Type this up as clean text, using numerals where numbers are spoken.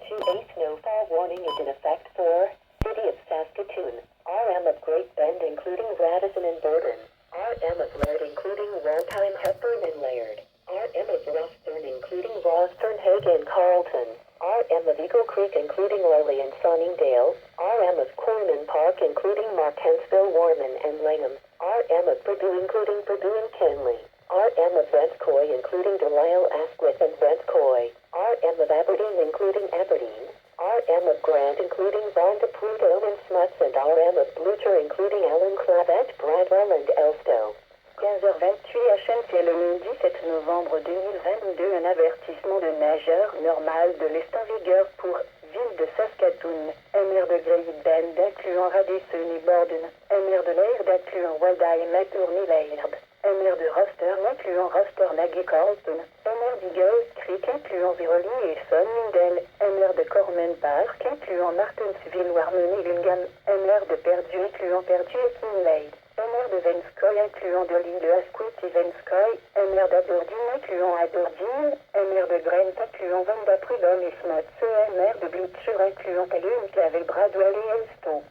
A snowfall warning is in effect for City of Saskatoon, RM of Great Bend including Radisson and Burton, RM of Laird including Rontime, Hepburn and Laird, RM of Roughburn including Rosthern, Hague and Carleton, RM of Eagle Creek including Lily and Sunningdale, RM of Corman Park including Martensville, Warman and Langham, RM of Purdue including Purdue and Kenley, RM of Brentcoy including Delisle, Asquith and Brentcoy, RM of Aberdeen including Aberdeen, RM of Grant including Vaughan, Prudhoe and Smuts and RM of Blucher including Allen, Clavette, Bradwell and Elstow. 15h28 HMC le lundi 7 novembre 2022, un avertissement de nageurs normal de l'est en vigueur pour ville de Saskatoon, MR de Great Bend incluant Radisson et Borden, MR de Laird incluant Waldheim et Tournai-Laird, MR de Rosthern incluant Rosthern et Carleton, MR d'Eagle Creek incluant Viroli et Sunningdale, MR de Corman Park incluant Martensville, Warman et Lingham, MR de Perdue incluant Perdue et Kinleigh, MR de Venskoy incluant Delisle, Asquith et Venskoy, MR d'Aberdeen incluant Aberdeen, MR de Grant incluant Vanda, Prudhoe et Smuts, MR de Blucher incluant Allen, Clavel, Bradwell et Elstow.